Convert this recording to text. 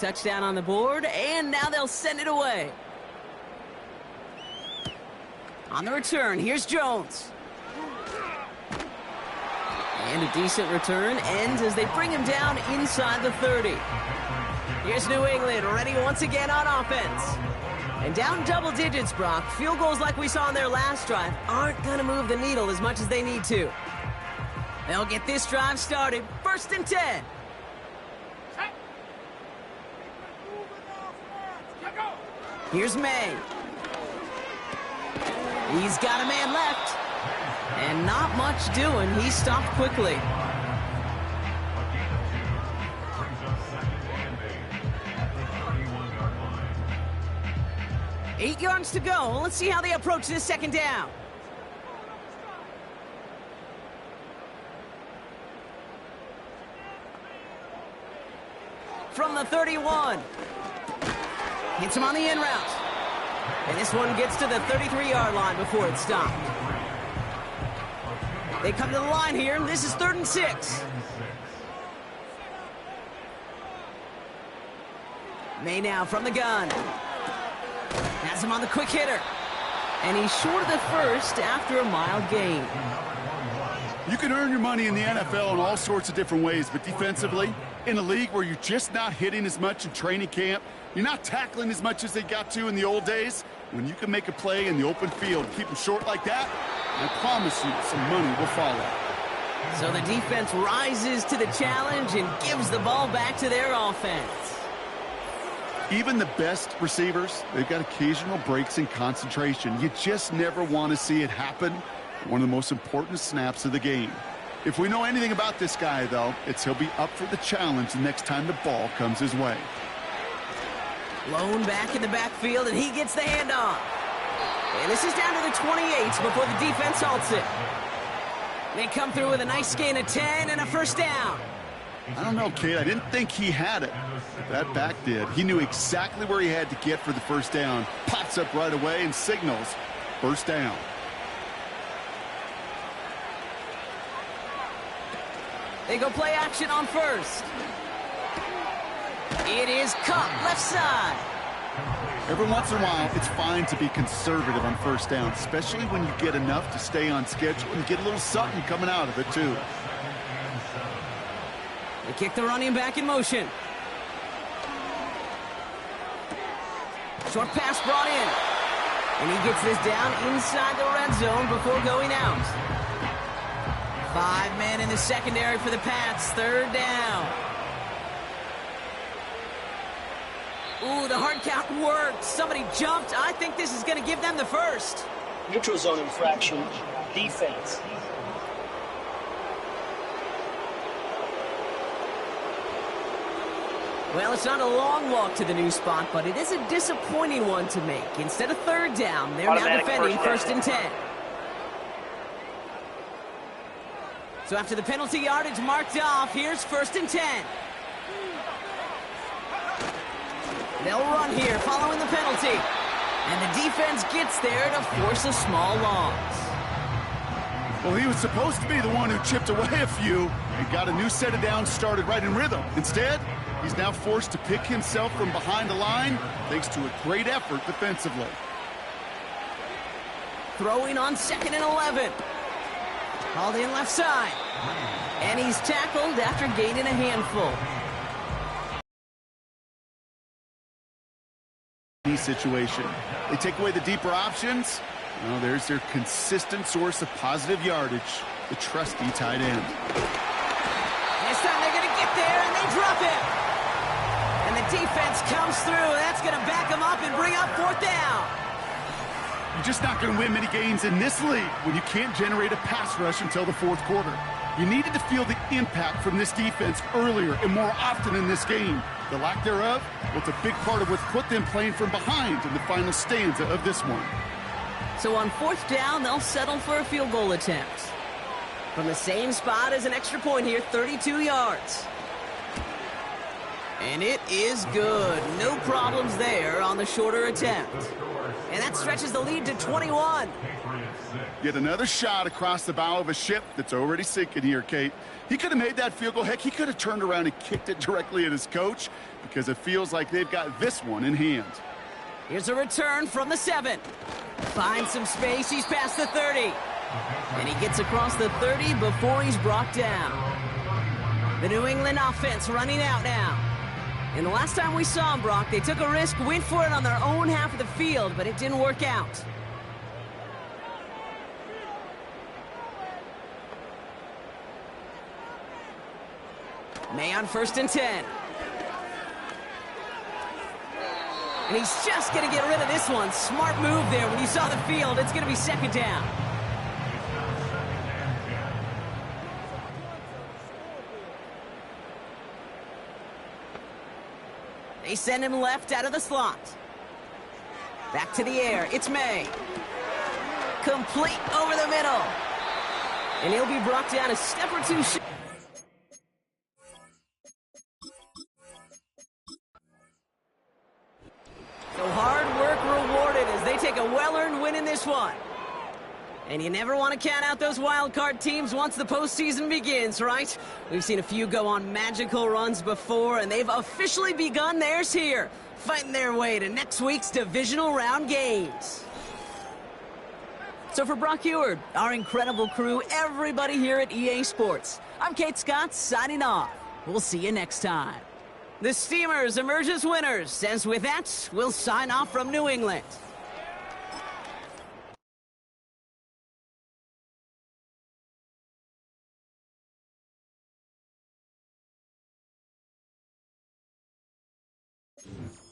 Touchdown on the board, and now they'll send it away. On the return, here's Jones. And a decent return ends as they bring him down inside the 30. Here's New England, ready once again on offense. And down double digits, Brock. Field goals like we saw in their last drive aren't going to move the needle as much as they need to. They'll get this drive started. 1st and 10. Here's May. He's got a man left. And not much doing. He stopped quickly. Eight yards to go. Let's see how they approach this 2nd down. From the 31. Hits him on the in route. And this one gets to the 33-yard line before it's stopped. They come to the line here, and this is 3rd and 6. May now from the gun. Has him on the quick hitter. And he's short of the first after a mild gain. You can earn your money in the NFL in all sorts of different ways, but defensively, in a league where you're just not hitting as much in training camp, you're not tackling as much as they got to in the old days, when you can make a play in the open field, keep them short like that, I promise you some money will follow. So the defense rises to the challenge and gives the ball back to their offense. Even the best receivers, they've got occasional breaks in concentration. You just never want to see it happen. One of the most important snaps of the game. If we know anything about this guy, though, it's he'll be up for the challenge the next time the ball comes his way. Blown back in the backfield, and he gets the handoff. And this is down to the 28 before the defense halts it. They come through with a nice gain of 10 and a 1st down. I don't know, kid. I didn't think he had it. That back did. He knew exactly where he had to get for the 1st down. Pops up right away and signals 1st down. They go play action on 1st. It is Kupp, left side. Every once in a while, it's fine to be conservative on 1st down, especially when you get enough to stay on schedule and get a little something coming out of it, too. They kick the running back in motion. Short pass brought in. And he gets this down inside the red zone before going out. 5 men in the secondary for the Pats. 3rd down. Ooh, the hard count worked. Somebody jumped. I think this is going to give them the 1st. Neutral zone infraction, defense. Well, it's not a long walk to the new spot, but it is a disappointing one to make. Instead of 3rd down, they're now defending 1st and 10. So after the penalty yardage marked off, here's 1st and 10. They'll run here following the penalty. And the defense gets there to force a small loss. Well, he was supposed to be the one who chipped away a few and got a new set of downs started right in rhythm. Instead, he's now forced to pick himself from behind the line thanks to a great effort defensively. Throwing on 2nd and 11. Called in left side. And he's tackled after gaining a handful. Situation. They take away the deeper options. Well, there's their consistent source of positive yardage, the trusty tight end. This time they're going to get there, and they drop it. And the defense comes through. That's going to back them up and bring up 4th down. You're just not going to win many games in this league when you can't generate a pass rush until the 4th quarter. You needed to feel the impact from this defense earlier and more often in this game. The lack thereof, well, it's a big part of what's put them playing from behind in the final stanza of this one. So on 4th down, they'll settle for a field goal attempt. From the same spot as an extra point here, 32 yards. And it is good. No problems there on the shorter attempt. And that stretches the lead to 21. Yet another shot across the bow of a ship that's already sinking here, Kate. He could have made that field goal. Heck, he could have turned around and kicked it directly at his coach because it feels like they've got this one in hand. Here's a return from the 7. Finds some space. He's past the 30. And he gets across the 30 before he's brought down. The New England offense running out now. And the last time we saw him, Brock, they took a risk, went for it on their own half of the field, but it didn't work out. May on 1st and 10. And he's just going to get rid of this one. Smart move there. When you saw the field, it's going to be 2nd down. They send him left out of the slot. Back to the air. It's May. Complete over the middle. And he'll be brought down a step or two short. So hard work rewarded as they take a well-earned win in this one. And you never want to count out those wild card teams once the postseason begins, right? We've seen a few go on magical runs before, and they've officially begun theirs here, fighting their way to next week's divisional round games. So for Brock Huard, our incredible crew, everybody here at EA Sports, I'm Kate Scott signing off. We'll see you next time. The Steamers emerge as winners, as with that, we'll sign off from New England. You